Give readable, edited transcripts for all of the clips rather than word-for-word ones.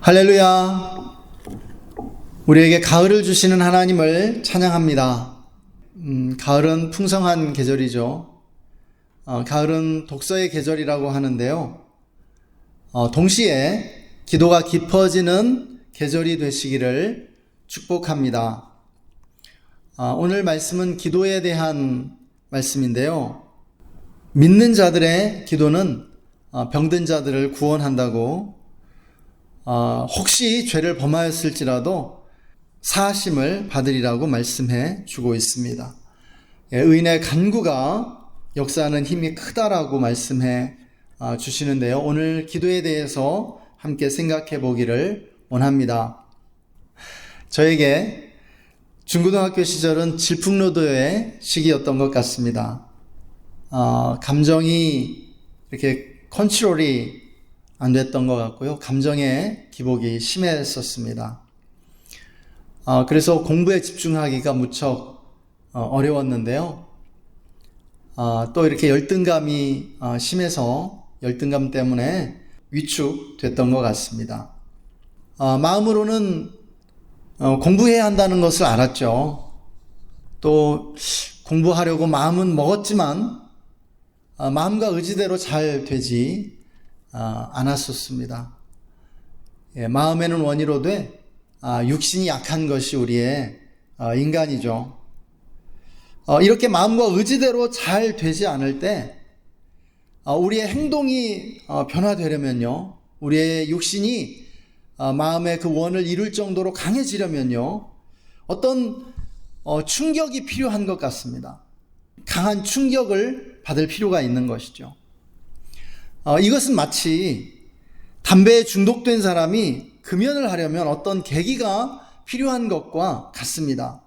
할렐루야. 우리에게 가을을 주시는 하나님을 찬양합니다. 가을은 풍성한 계절이죠. 가을은 독서의 계절이라고 하는데요. 동시에 기도가 깊어지는 계절이 되시기를 축복합니다. 오늘 말씀은 기도에 대한 말씀인데요. 믿는 자들의 기도는 병든 자들을 구원한다고, 혹시 죄를 범하였을지라도 사하심을 받으리라고 말씀해 주고 있습니다. 의인의 간구가 역사하는 힘이 크다라고 말씀해 주시는데요. 오늘 기도에 대해서 함께 생각해 보기를 원합니다. 저에게 중고등학교 시절은 질풍노도의 시기였던 것 같습니다. 감정이 이렇게 컨트롤이 안 됐던 것 같고요. 감정의 기복이 심했었습니다. 그래서 공부에 집중하기가 무척 어려웠는데요. 또 이렇게 열등감이 심해서 열등감 때문에 위축됐던 것 같습니다. 마음으로는 공부해야 한다는 것을 알았죠. 또 공부하려고 마음은 먹었지만 마음과 의지대로 잘 되지 않았었습니다. 마음에는 원이로되 육신이 약한 것이 우리의 인간이죠. 이렇게 마음과 의지대로 잘 되지 않을 때 우리의 행동이 변화되려면요, 우리의 육신이 마음의 그 원을 이룰 정도로 강해지려면요, 어떤 충격이 필요한 것 같습니다. 강한 충격을 받을 필요가 있는 것이죠. 이것은 마치 담배에 중독된 사람이 금연을 하려면 어떤 계기가 필요한 것과 같습니다.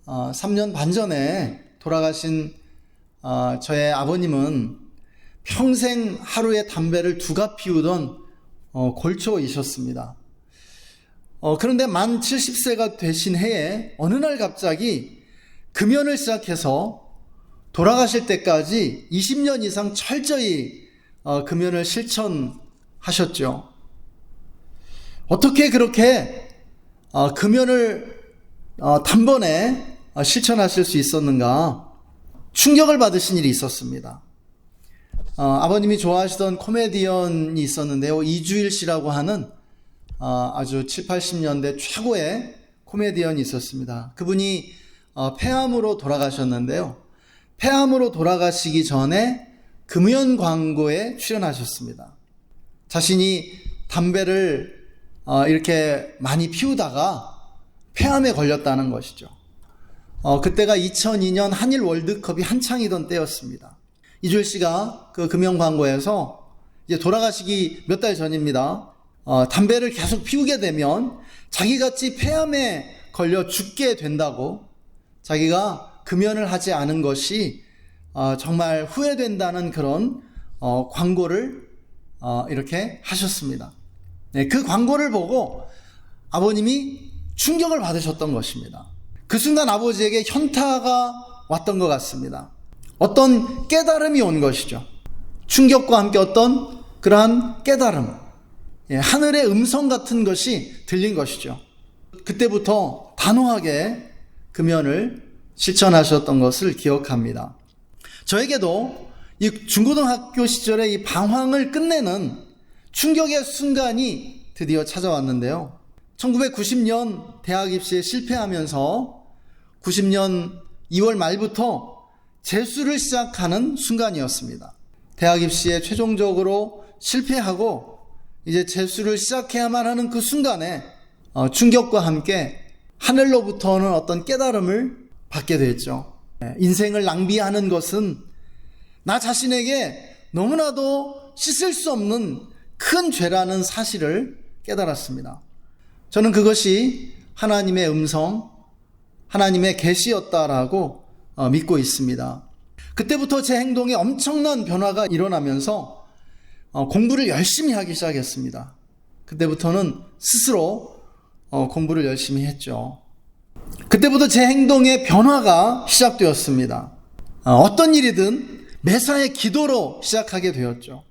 3년 반 전에 돌아가신 저의 아버님은 평생 하루에 담배를 2갑 피우던 골초이셨습니다. 그런데 만 70세가 되신 해에 어느 날 갑자기 금연을 시작해서 돌아가실 때까지 20년 이상 철저히 금연을 실천하셨죠. 어떻게 그렇게 금연을 단번에 실천하실 수 있었는가? 충격을 받으신 일이 있었습니다. 아버님이 좋아하시던 코미디언이 있었는데요. 이주일 씨라고 하는 아주 7, 80년대 최고의 코미디언이 있었습니다. 그분이 폐암으로 돌아가셨는데요. 폐암으로 돌아가시기 전에 금연 광고에 출연하셨습니다. 자신이 담배를 이렇게 많이 피우다가 폐암에 걸렸다는 것이죠. 그때가 2002년 한일 월드컵이 한창이던 때였습니다. 이주일 씨가 그 금연 광고에서 이제 돌아가시기 몇 달 전입니다. 담배를 계속 피우게 되면 자기같이 폐암에 걸려 죽게 된다고, 자기가 금연을 하지 않은 것이 정말 후회된다는 그런 광고를 이렇게 하셨습니다. 그 광고를 보고 아버님이 충격을 받으셨던 것입니다. 그 순간 아버지에게 현타가 왔던 것 같습니다. 어떤 깨달음이 온 것이죠. 충격과 함께 어떤 그러한 깨달음, 하늘의 음성 같은 것이 들린 것이죠. 그때부터 단호하게 금연을 실천하셨던 것을 기억합니다. 저에게도 이 중고등학교 시절의 이 방황을 끝내는 충격의 순간이 드디어 찾아왔는데요. 1990년 대학 입시에 실패하면서 90년 2월 말부터 재수를 시작하는 순간이었습니다. 대학 입시에 최종적으로 실패하고 이제 재수를 시작해야만 하는 그 순간에 충격과 함께 하늘로부터는 어떤 깨달음을 받게 됐죠. 인생을 낭비하는 것은 나 자신에게 너무나도 씻을 수 없는 큰 죄라는 사실을 깨달았습니다. 저는 그것이 하나님의 음성, 하나님의 계시였다라고 믿고 있습니다. 그때부터 제 행동에 엄청난 변화가 일어나면서 공부를 열심히 하기 시작했습니다. 그때부터는 스스로 공부를 열심히 했죠. 그때부터 제 행동의 변화가 시작되었습니다. 어떤 일이든 매사에 기도로 시작하게 되었죠.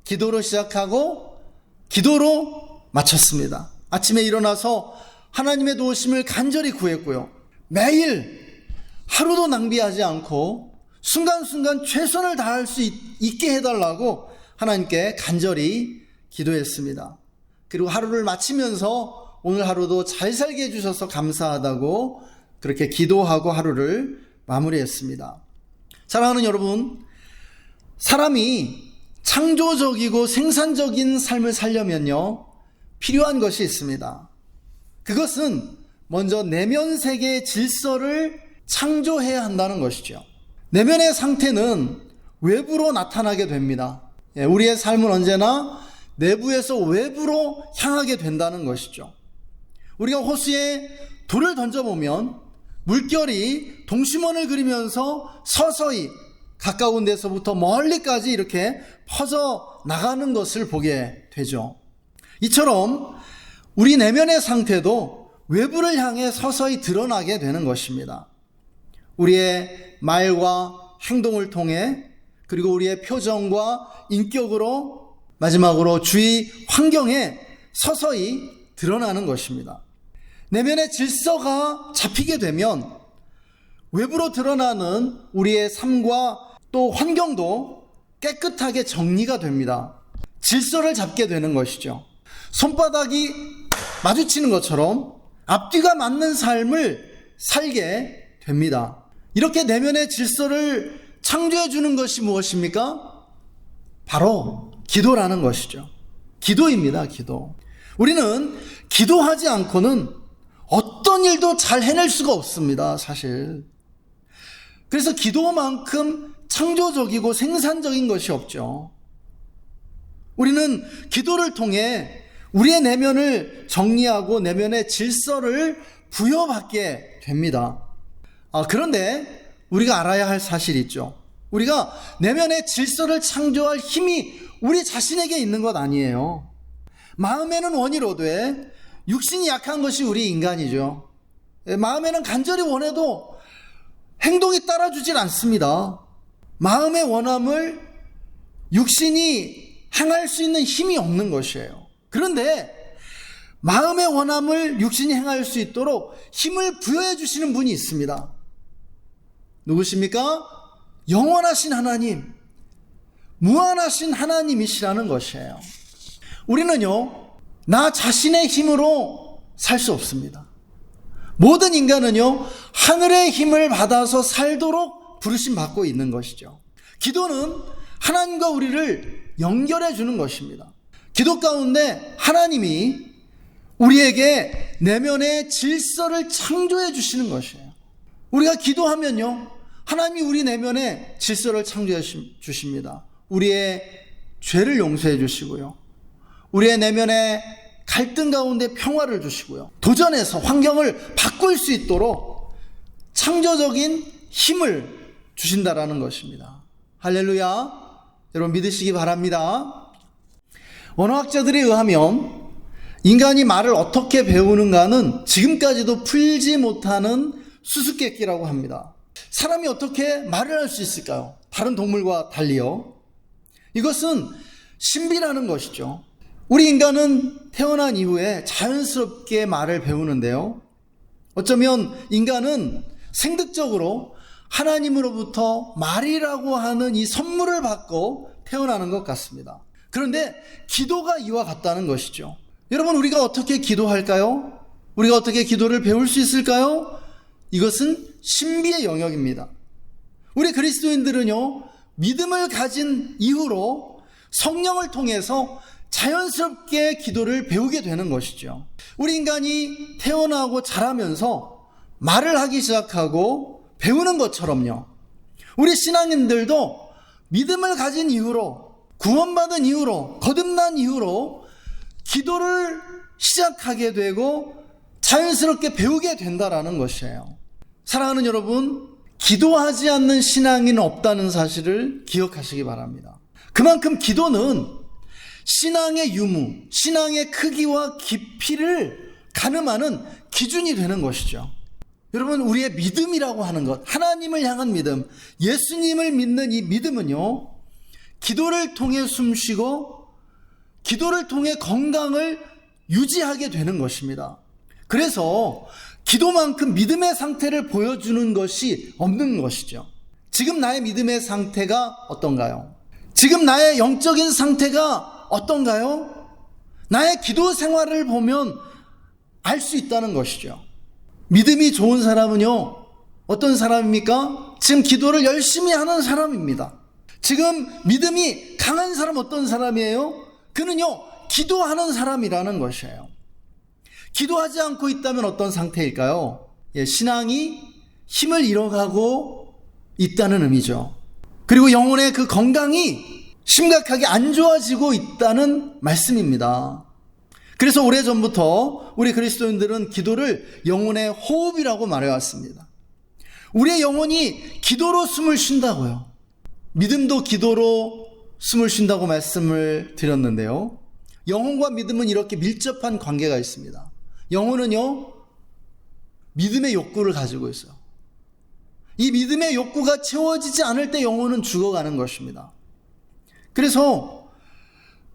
기도로 시작하고 기도로 마쳤습니다. 아침에 일어나서 하나님의 도우심을 간절히 구했고요. 매일 하루도 낭비하지 않고 순간순간 최선을 다할 수 있게 해달라고 하나님께 간절히 기도했습니다. 그리고 하루를 마치면서 오늘 하루도 잘 살게 해주셔서 감사하다고 그렇게 기도하고 하루를 마무리했습니다. 사랑하는 여러분, 사람이 창조적이고 생산적인 삶을 살려면요, 필요한 것이 있습니다. 그것은 먼저 내면 세계의 질서를 창조해야 한다는 것이죠. 내면의 상태는 외부로 나타나게 됩니다. 우리의 삶은 언제나 내부에서 외부로 향하게 된다는 것이죠. 우리가 호수에 돌을 던져보면 물결이 동심원을 그리면서 서서히 가까운 데서부터 멀리까지 이렇게 퍼져 나가는 것을 보게 되죠. 이처럼 우리 내면의 상태도 외부를 향해 서서히 드러나게 되는 것입니다. 우리의 말과 행동을 통해, 그리고 우리의 표정과 인격으로, 마지막으로 주위 환경에 서서히 드러나는 것입니다. 내면의 질서가 잡히게 되면 외부로 드러나는 우리의 삶과 또 환경도 깨끗하게 정리가 됩니다. 질서를 잡게 되는 것이죠. 손바닥이 마주치는 것처럼 앞뒤가 맞는 삶을 살게 됩니다. 이렇게 내면의 질서를 창조해 주는 것이 무엇입니까? 바로 기도라는 것이죠. 기도입니다. 기도. 우리는 기도하지 않고는 어떤 일도 잘 해낼 수가 없습니다. 사실. 그래서 기도만큼 창조적이고 생산적인 것이 없죠. 우리는 기도를 통해 우리의 내면을 정리하고 내면의 질서를 부여받게 됩니다. 그런데 우리가 알아야 할 사실이 있죠. 우리가 내면의 질서를 창조할 힘이 우리 자신에게 있는 것 아니에요. 마음에는 원이로되 육신이 약한 것이 우리 인간이죠. 마음에는 간절히 원해도 행동이 따라주질 않습니다. 마음의 원함을 육신이 행할 수 있는 힘이 없는 것이에요. 그런데 마음의 원함을 육신이 행할 수 있도록 힘을 부여해 주시는 분이 있습니다. 누구십니까? 영원하신 하나님, 무한하신 하나님이시라는 것이에요. 우리는요, 나 자신의 힘으로 살 수 없습니다. 모든 인간은요, 하늘의 힘을 받아서 살도록 부르심 받고 있는 것이죠. 기도는 하나님과 우리를 연결해 주는 것입니다. 기도 가운데 하나님이 우리에게 내면의 질서를 창조해 주시는 것이에요. 우리가 기도하면요, 하나님이 우리 내면에 질서를 창조해 주십니다. 우리의 죄를 용서해 주시고요, 우리의 내면에 갈등 가운데 평화를 주시고요, 도전해서 환경을 바꿀 수 있도록 창조적인 힘을 주신다라는 것입니다. 할렐루야. 여러분 믿으시기 바랍니다. 언어학자들에 의하면 인간이 말을 어떻게 배우는가는 지금까지도 풀지 못하는 수수께끼라고 합니다. 사람이 어떻게 말을 할 수 있을까요? 다른 동물과 달리요. 이것은 신비라는 것이죠. 우리 인간은 태어난 이후에 자연스럽게 말을 배우는데요, 어쩌면 인간은 생득적으로 하나님으로부터 말이라고 하는 이 선물을 받고 태어나는 것 같습니다. 그런데 기도가 이와 같다는 것이죠. 여러분, 우리가 어떻게 기도할까요? 우리가 어떻게 기도를 배울 수 있을까요? 이것은 신비의 영역입니다. 우리 그리스도인들은요, 믿음을 가진 이후로 성령을 통해서 자연스럽게 기도를 배우게 되는 것이죠. 우리 인간이 태어나고 자라면서 말을 하기 시작하고 배우는 것처럼요, 우리 신앙인들도 믿음을 가진 이후로, 구원받은 이후로, 거듭난 이후로 기도를 시작하게 되고 자연스럽게 배우게 된다라는 것이에요. 사랑하는 여러분, 기도하지 않는 신앙인은 없다는 사실을 기억하시기 바랍니다. 그만큼 기도는 신앙의 유무, 신앙의 크기와 깊이를 가늠하는 기준이 되는 것이죠. 여러분, 우리의 믿음이라고 하는 것, 하나님을 향한 믿음, 예수님을 믿는 이 믿음은요, 기도를 통해 숨쉬고 기도를 통해 건강을 유지하게 되는 것입니다. 그래서 기도만큼 믿음의 상태를 보여주는 것이 없는 것이죠. 지금 나의 믿음의 상태가 어떤가요? 지금 나의 영적인 상태가 어떤가요? 나의 기도 생활을 보면 알 수 있다는 것이죠. 믿음이 좋은 사람은요, 어떤 사람입니까? 지금 기도를 열심히 하는 사람입니다. 지금 믿음이 강한 사람 어떤 사람이에요? 그는요, 기도하는 사람이라는 것이에요. 기도하지 않고 있다면 어떤 상태일까요? 신앙이 힘을 잃어가고 있다는 의미죠. 그리고 영혼의 그 건강이 심각하게 안 좋아지고 있다는 말씀입니다. 그래서 오래전부터 우리 그리스도인들은 기도를 영혼의 호흡이라고 말해왔습니다. 우리의 영혼이 기도로 숨을 쉰다고요. 믿음도 기도로 숨을 쉰다고 말씀을 드렸는데요. 영혼과 믿음은 이렇게 밀접한 관계가 있습니다. 영혼은요, 믿음의 욕구를 가지고 있어요. 이 믿음의 욕구가 채워지지 않을 때 영혼은 죽어가는 것입니다. 그래서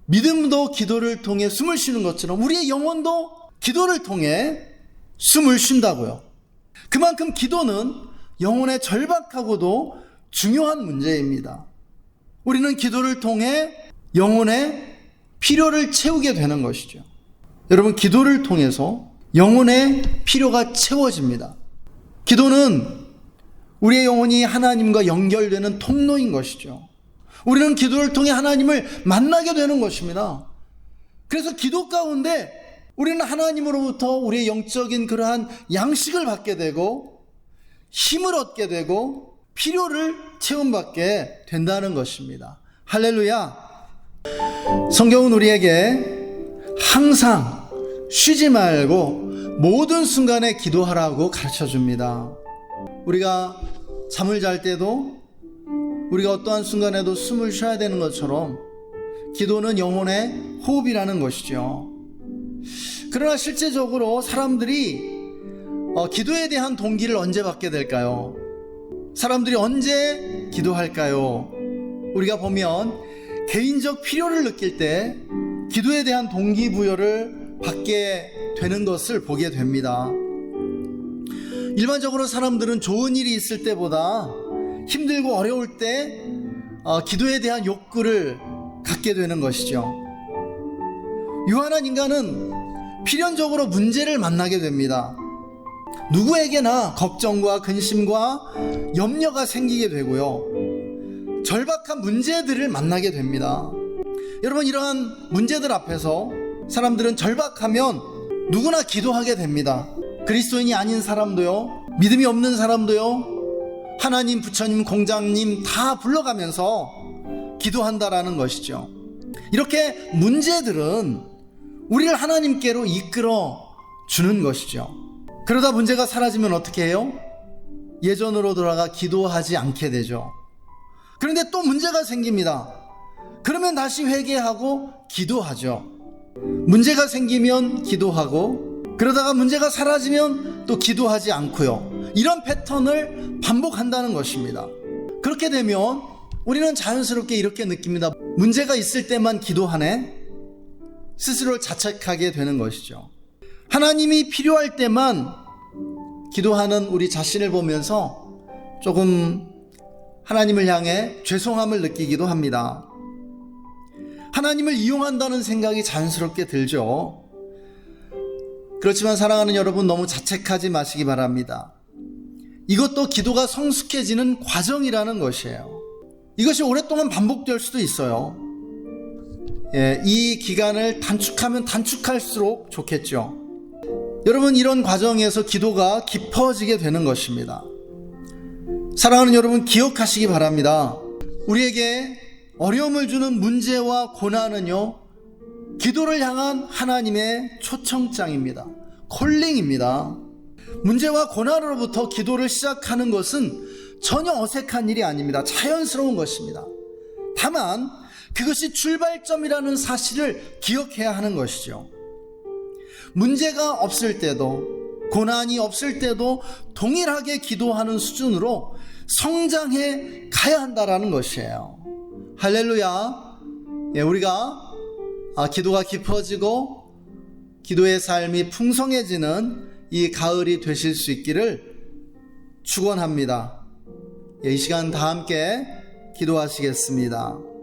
믿음도 기도를 통해 숨을 쉬는 것처럼 우리의 영혼도 기도를 통해 숨을 쉰다고요. 그만큼 기도는 영혼의 절박하고도 중요한 문제입니다. 우리는 기도를 통해 영혼의 필요를 채우게 되는 것이죠. 여러분, 기도를 통해서 영혼의 필요가 채워집니다. 기도는 우리의 영혼이 하나님과 연결되는 통로인 것이죠. 우리는 기도를 통해 하나님을 만나게 되는 것입니다. 그래서 기도 가운데 우리는 하나님으로부터 우리의 영적인 그러한 양식을 받게 되고 힘을 얻게 되고 필요를 채움받게 된다는 것입니다. 할렐루야. 성경은 우리에게 항상 쉬지 말고 모든 순간에 기도하라고 가르쳐 줍니다. 우리가 잠을 잘 때도 우리가 어떠한 순간에도 숨을 쉬어야 되는 것처럼 기도는 영혼의 호흡이라는 것이죠. 그러나 실제적으로 사람들이 기도에 대한 동기를 언제 받게 될까요? 사람들이 언제 기도할까요? 우리가 보면 개인적 필요를 느낄 때 기도에 대한 동기부여를 받게 되는 것을 보게 됩니다. 일반적으로 사람들은 좋은 일이 있을 때보다 힘들고 어려울 때 기도에 대한 욕구를 갖게 되는 것이죠. 유한한 인간은 필연적으로 문제를 만나게 됩니다. 누구에게나 걱정과 근심과 염려가 생기게 되고요, 절박한 문제들을 만나게 됩니다. 여러분, 이러한 문제들 앞에서 사람들은 절박하면 누구나 기도하게 됩니다. 그리스도인이 아닌 사람도요, 믿음이 없는 사람도요, 하나님, 부처님, 공장님 다 불러가면서 기도한다라는 것이죠. 이렇게 문제들은 우리를 하나님께로 이끌어 주는 것이죠. 그러다 문제가 사라지면 어떻게 해요? 예전으로 돌아가 기도하지 않게 되죠. 그런데 또 문제가 생깁니다. 그러면 다시 회개하고 기도하죠. 문제가 생기면 기도하고, 그러다가 문제가 사라지면 또 기도하지 않고요. 이런 패턴을 반복한다는 것입니다. 그렇게 되면 우리는 자연스럽게 이렇게 느낍니다. 문제가 있을 때만 기도하네? 스스로를 자책하게 되는 것이죠. 하나님이 필요할 때만 기도하는 우리 자신을 보면서 조금 하나님을 향해 죄송함을 느끼기도 합니다. 하나님을 이용한다는 생각이 자연스럽게 들죠. 그렇지만 사랑하는 여러분, 너무 자책하지 마시기 바랍니다. 이것도 기도가 성숙해지는 과정이라는 것이에요. 이것이 오랫동안 반복될 수도 있어요. 이 기간을 단축하면 단축할수록 좋겠죠. 여러분, 이런 과정에서 기도가 깊어지게 되는 것입니다. 사랑하는 여러분, 기억하시기 바랍니다. 우리에게 어려움을 주는 문제와 고난은요, 기도를 향한 하나님의 초청장입니다. 콜링입니다. 문제와 고난으로부터 기도를 시작하는 것은 전혀 어색한 일이 아닙니다. 자연스러운 것입니다. 다만 그것이 출발점이라는 사실을 기억해야 하는 것이죠. 문제가 없을 때도, 고난이 없을 때도 동일하게 기도하는 수준으로 성장해 가야 한다라는 것이에요. 할렐루야. 우리가 기도가 깊어지고 기도의 삶이 풍성해지는 이 가을이 되실 수 있기를 축원합니다. 이 시간 다 함께 기도하시겠습니다.